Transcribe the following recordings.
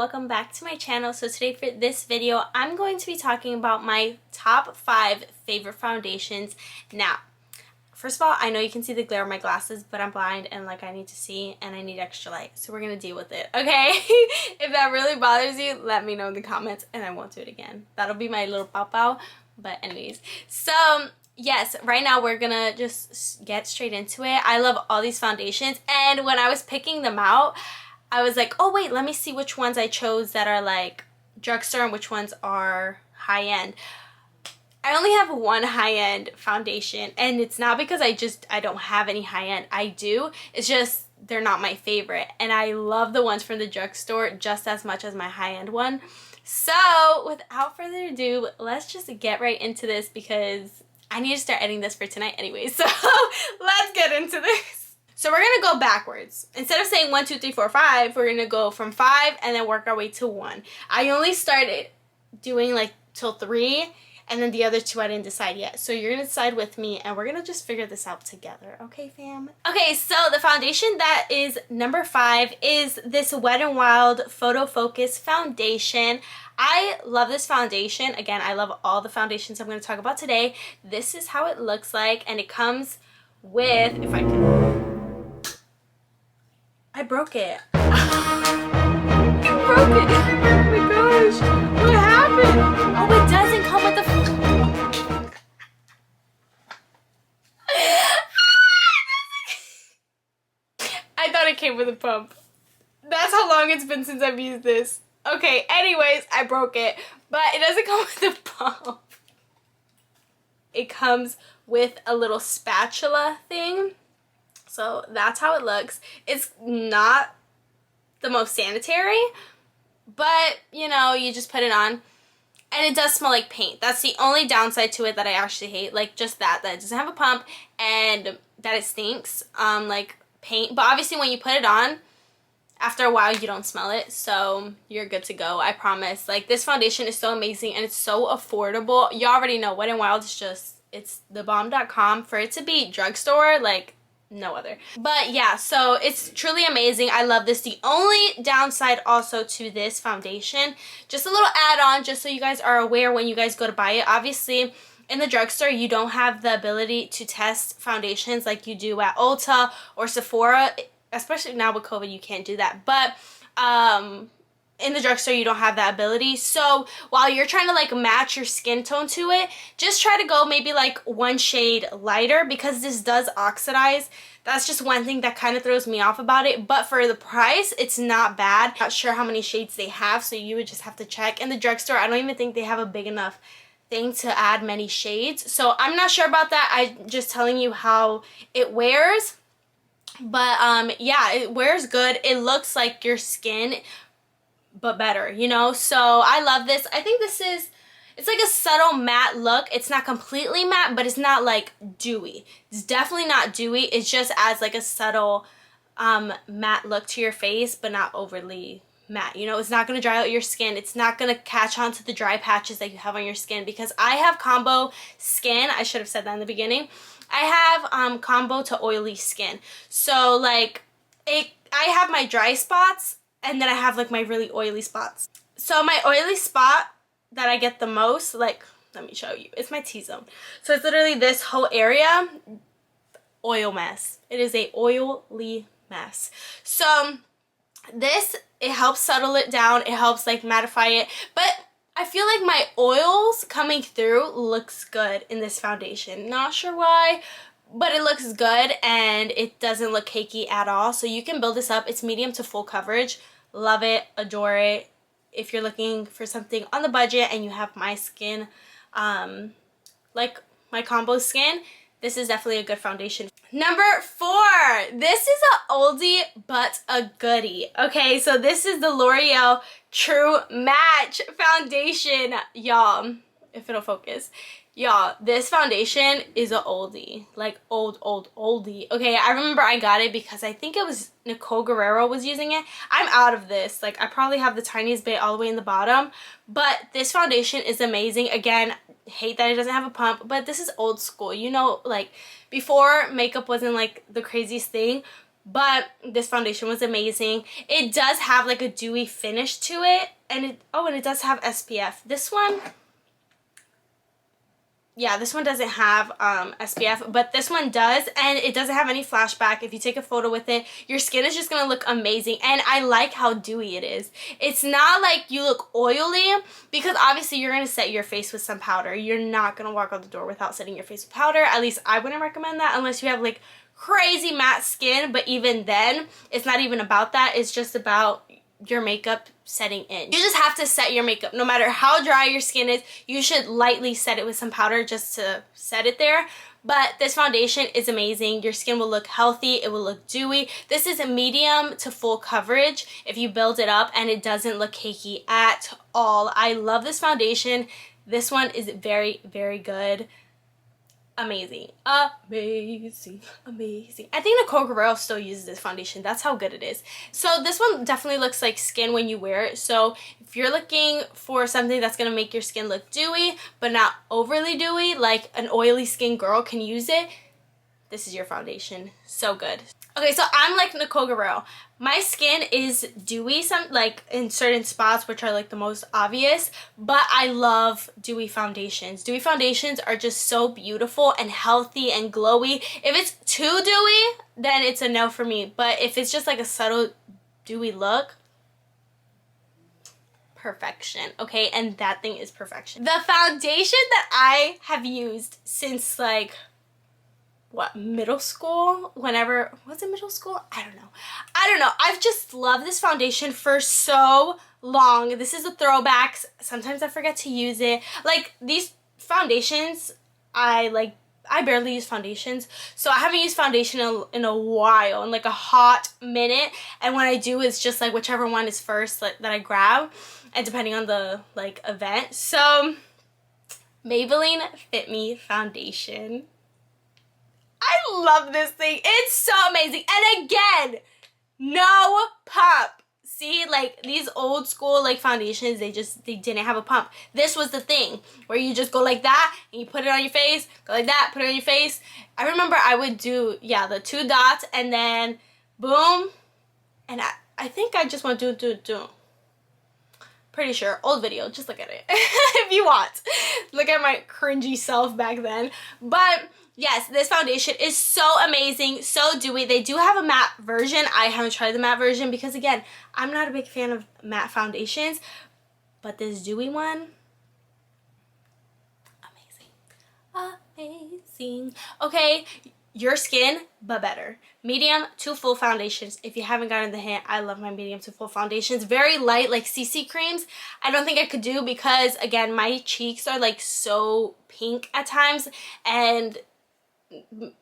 welcome back to my channel. So today for this video, I'm going to be talking about my top 5 favorite foundations. Now, first of all, I know you can see the glare of my glasses, but I'm blind and like I need to see and I need extra light. So we're gonna deal with it, okay? If that really bothers you, let me know in the comments and I won't do it again. That'll be my little pow-pow. But anyways, so yes, right now we're gonna just get straight into it. I love all these foundations, and when I was picking them out, I was like, oh wait, let me see which ones I chose that are like drugstore and which ones are high-end. I only have one high-end foundation, and it's not because I don't have any high-end. I do. It's just they're not my favorite, and I love the ones from the drugstore just as much as my high-end one. So without further ado, let's just get right into this because I need to start editing this for tonight anyway. So let's get into this. So we're gonna go backwards. Instead of saying 1, 2, 3, 4, 5, we're gonna go from 5 and then work our way to 1. I only started doing like till 3, and then the other 2 I didn't decide yet. So you're gonna decide with me and we're gonna just figure this out together, okay fam? Okay, so the foundation that is number 5 is this Wet n Wild Photo Focus foundation. I love this foundation. Again, I love all the foundations I'm gonna talk about today. This is how it looks like, and it comes with, if I can, I broke it. I broke it. Oh my gosh. What happened? Oh, it doesn't come with the... I thought it came with a pump. That's how long it's been since I've used this. Okay, anyways, I broke it. But it doesn't come with a pump. It comes with a little spatula thing. So that's how it looks. It's not the most sanitary, but you know, you just put it on. And it does smell like paint. That's the only downside to it that I actually hate. Like just that it doesn't have a pump and that it stinks like paint. But obviously when you put it on, after a while you don't smell it. So you're good to go, I promise. Like this foundation is so amazing and it's so affordable. You already know Wet n Wild is just, it's thebomb.com. For it to be drugstore, like no other. But yeah, so it's truly amazing. I love this. The only downside also to this foundation, just a little add-on just so you guys are aware when you guys go to buy it. Obviously in the drugstore you don't have the ability to test foundations like you do at Ulta or Sephora, especially now with COVID you can't do that. But in the drugstore you don't have that ability. So while you're trying to like match your skin tone to it, just try to go maybe like 1 shade lighter because this does oxidize. That's just one thing that kind of throws me off about it. But for the price, it's not bad. Not sure how many shades they have, so you would just have to check. In the drugstore, I don't even think they have a big enough thing to add many shades. So I'm not sure about that. I'm just telling you how it wears. But yeah, it wears good. It looks like your skin, but better, you know? So I love this. I think this is, it's like a subtle matte look. It's not completely matte, but it's not like dewy. It's definitely not dewy. It just adds like a subtle matte look to your face, but not overly matte. You know, it's not going to dry out your skin. It's not going to catch on to the dry patches that you have on your skin because I have combo skin. I should have said that in the beginning. I have combo to oily skin. So like I have my dry spots and then I have like my really oily spots. So my oily spot that I get the most, like, let me show you. It's my T-zone. So it's literally this whole area, oil mess. It is a oily mess. So this, it helps settle it down. It helps like mattify it. But I feel like my oils coming through looks good in this foundation. Not sure why, but it looks good and it doesn't look cakey at all. So you can build this up. It's medium to full coverage. Love it, adore it. If you're looking for something on the budget and you have my skin, like my combo skin, this is definitely a good foundation. Number 4, this is a oldie but a goodie. Okay, so this is the L'Oreal True Match foundation, y'all. If it'll focus. Y'all, this foundation is a oldie. Like oldie. Okay, I remember I got it because I think it was Nicole Guerrero was using it. I'm out of this. Like I probably have the tiniest bit all the way in the bottom. But this foundation is amazing. Again, hate that it doesn't have a pump, but this is old school. You know, like before makeup wasn't like the craziest thing. but this foundation was amazing. It does have like a dewy finish to it, and it does have SPF. This one, yeah, this one doesn't have SPF, but this one does, and it doesn't have any flashback. If you take a photo with it, your skin is just gonna look amazing, and I like how dewy it is. It's not like you look oily, because obviously you're gonna set your face with some powder. You're not gonna walk out the door without setting your face with powder. At least I wouldn't recommend that unless you have like crazy matte skin, but even then, it's not even about that. It's just about your makeup setting in. You just have to set your makeup. No matter how dry your skin is, you should lightly set it with some powder just to set it there. But this foundation is amazing. Your skin will look healthy. It will look dewy. This is a medium to full coverage if you build it up, and it doesn't look cakey at all. I love this foundation. This one is very, very good. Amazing, amazing, amazing. I think COVERGIRL still uses this foundation. That's how good it is. So this one definitely looks like skin when you wear it. So if you're looking for something that's gonna make your skin look dewy but not overly dewy, like an oily skin girl can use it, this is your foundation. So good. Okay, so I'm like COVERGIRL. My skin is dewy like in certain spots, which are like the most obvious, but I love dewy foundations. Dewy foundations are just so beautiful and healthy and glowy. If it's too dewy, then it's a no for me. But if it's just like a subtle dewy look, perfection. Okay, and that thing is perfection. The foundation that I have used since like middle school, whenever, was it middle school? I don't know. I've just loved this foundation for so long. This is a throwback. Sometimes I forget to use it. Like these foundations, I barely use foundations, so I haven't used foundation in a while, in like a hot minute, and when I do, it's just like whichever one is first that I grab, and depending on the like event. So Maybelline Fit Me foundation. I love this thing. It's so amazing. And again, no pump. See, like these old school like foundations, they didn't have a pump. This was the thing where you just go like that and you put it on your face, go like that, put it on your face. I remember I would do, yeah, the 2 dots and then boom. And I think I just want to do. Pretty sure. Old video. Just look at it if you want. Look at my cringy self back then. But yes, this foundation is so amazing, so dewy. They do have a matte version. I haven't tried the matte version because, again, I'm not a big fan of matte foundations. But this dewy one, amazing. Amazing. Okay, your skin, but better. Medium to full foundations. If you haven't gotten the hint, I love my medium to full foundations. Very light, like CC creams. I don't think I could do because, again, my cheeks are like so pink at times, and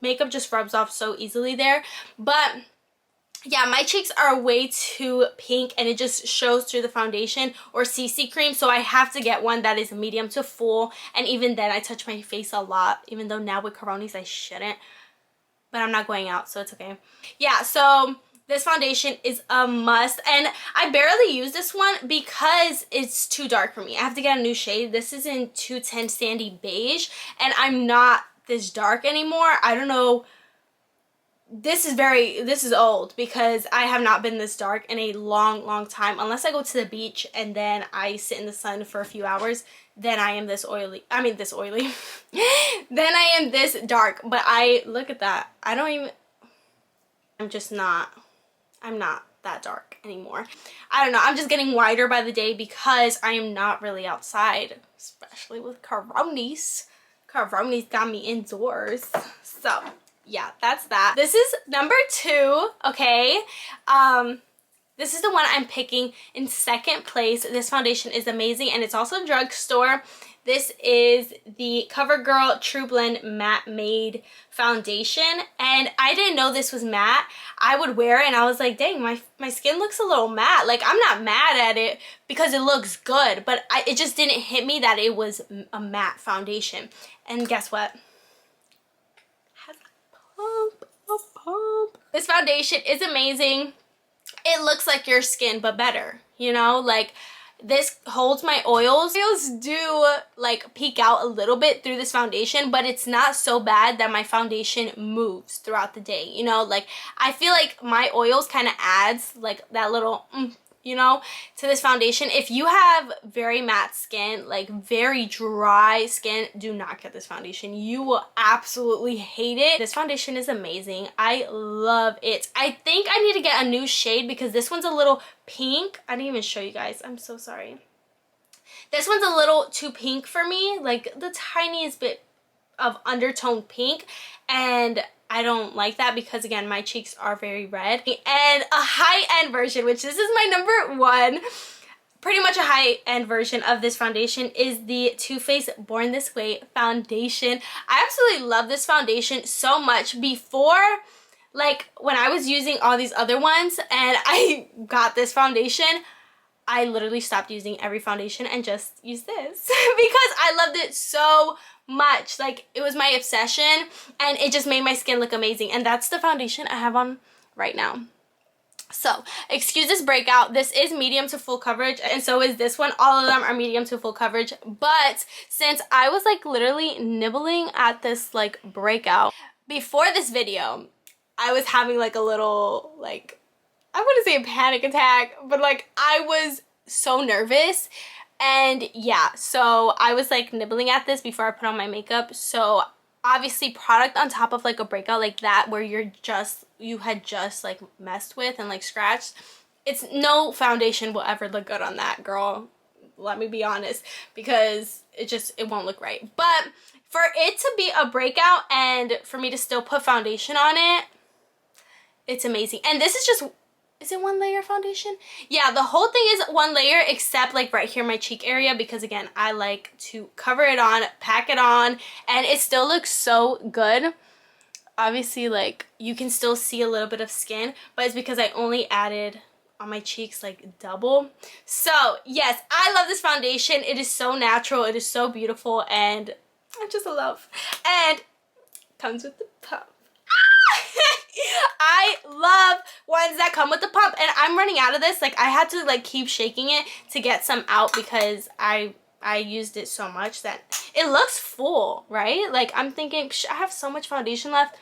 makeup just rubs off so easily there. But yeah, my cheeks are way too pink and it just shows through the foundation or CC cream, so I have to get one that is medium to full. And even then, I touch my face a lot, even though now with coronis I shouldn't, but I'm not going out, so it's okay. Yeah, so this foundation is a must, and I barely use this one because it's too dark for me. I have to get a new shade. This is in 210 Sandy Beige, and I'm not this dark anymore. I don't know. This is old because I have not been this dark in a long time, unless I go to the beach and then I sit in the sun for a few hours. Then I am this oily. I mean this oily. Then I am this dark. But look at that. I'm not that dark anymore. I don't know. I'm just getting whiter by the day because I am not really outside, especially with coronis. Coronis got me indoors. So yeah, that's that. This is number 2, okay? This is the one I'm picking in second place. This foundation is amazing, and it's also drugstore. This is the COVERGIRL True Blend Matte Made Foundation, and I didn't know this was matte. I would wear it, and I was like, dang, my skin looks a little matte. Like, I'm not mad at it because it looks good, but it just didn't hit me that it was a matte foundation. And guess what? Pump. This foundation is amazing. It looks like your skin, but better, you know? Like, this holds my oils. Oils do like peek out a little bit through this foundation, but it's not so bad that my foundation moves throughout the day, you know? Like, I feel like my oils kind of adds like that little you know, to this foundation. If you have very matte skin, like very dry skin, do not get this foundation. You will absolutely hate it. This foundation is amazing. I love it. I think I need to get a new shade because this one's a little pink. I didn't even show you guys. I'm so sorry. This one's a little too pink for me, like the tiniest bit of undertone pink, and I don't like that because, again, my cheeks are very red. And a high-end version, which this is my number one, pretty much a high-end version of this foundation, is the Too Faced Born This Way foundation. I absolutely love this foundation so much. Before, like, when I was using all these other ones and I got this foundation, I literally stopped using every foundation and just used this because I loved it so much. Like, it was my obsession and it just made my skin look amazing, and that's the foundation I have on right now. So excuse this breakout. This is medium to full coverage, and so is this one. All of them are medium to full coverage, but since I was like literally nibbling at this like breakout before this video, I was having like a little, like, I wouldn't say a panic attack, but like I was so nervous. And yeah, so I was like nibbling at this before I put on my makeup. So obviously product on top of like a breakout like that where you had just like messed with and like scratched, it's no foundation will ever look good on that, girl. Let me be honest, because it won't look right. But for it to be a breakout and for me to still put foundation on it, it's amazing. And this is just, is it one layer foundation? Yeah, the whole thing is one layer except like right here, my cheek area, because again, I like to cover it on, pack it on, and it still looks so good. Obviously, like, you can still see a little bit of skin, but it's because I only added on my cheeks like double. So yes, I love this foundation. It is so natural, it is so beautiful, and I just love. And comes with the pump. I love ones that come with the pump, and I'm running out of this. Like, I had to like keep shaking it to get some out because I used it so much that it looks full, right? Like, I'm thinking, I have so much foundation left.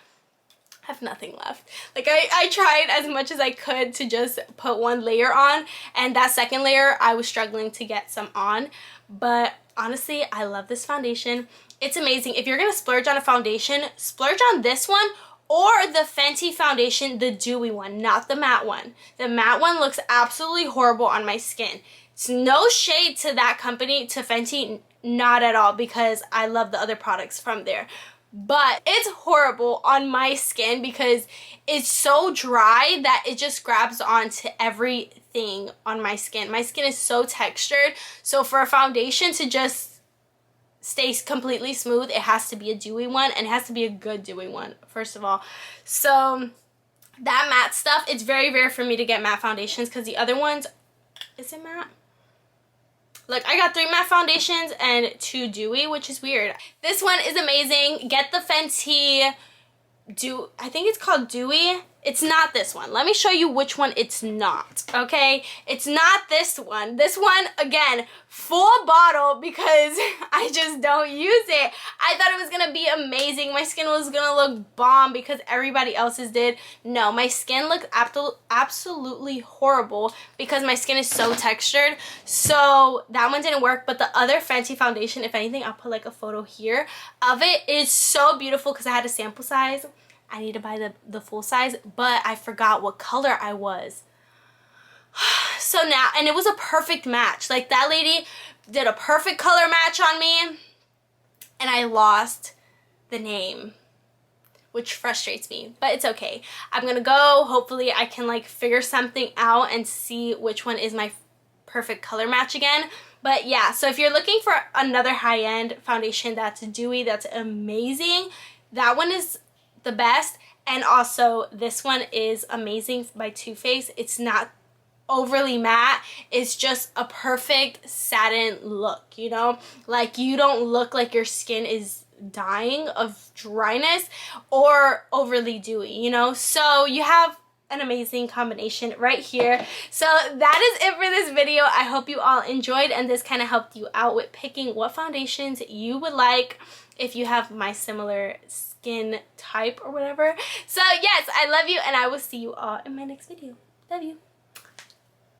I have nothing left. Like, I tried as much as I could to just put one layer on, and that second layer I was struggling to get some on. But honestly, I love this foundation. It's amazing. If you're gonna splurge on a foundation, splurge on this one or the Fenty foundation, the dewy one, not the matte one. The matte one looks absolutely horrible on my skin. It's no shade to that company, to Fenty, not at all, because I love the other products from there. But it's horrible on my skin because it's so dry that it just grabs onto everything on my skin. My skin is so textured, so for a foundation to just stays completely smooth, it has to be a dewy one, and it has to be a good dewy one, first of all. So that matte stuff, it's very rare for me to get matte foundations because the other ones, is it matte? Look, I got 3 matte foundations and 2 dewy, which is weird. This one is amazing. Get the Fenty I think it's called Dewy. It's not this one. Let me show you which one it's not, okay? It's not this one. This one, again, full bottle because I just don't use it. I thought it was gonna be amazing. My skin was gonna look bomb because everybody else's did. No, my skin looked absolutely horrible because my skin is so textured. So that one didn't work, but the other Fenty foundation, if anything, I'll put like a photo here of it. It's so beautiful because I had a sample size. I need to buy the full size, but I forgot what color I was. So now, and it was a perfect match. Like, that lady did a perfect color match on me, and I lost the name, which frustrates me, but it's okay. I'm gonna go, hopefully I can like figure something out and see which one is my perfect color match again. But yeah, so if you're looking for another high-end foundation that's dewy, that's amazing, that one is the best. And also this one is amazing by Too Faced. It's not overly matte, it's just a perfect satin look, you know? Like, you don't look like your skin is dying of dryness or overly dewy, you know? So you have an amazing combination right here. So that is it for this video. I hope you all enjoyed and this kind of helped you out with picking what foundations you would like if you have my similar skin type or whatever. So yes, I love you and I will see you all in my next video. Love you.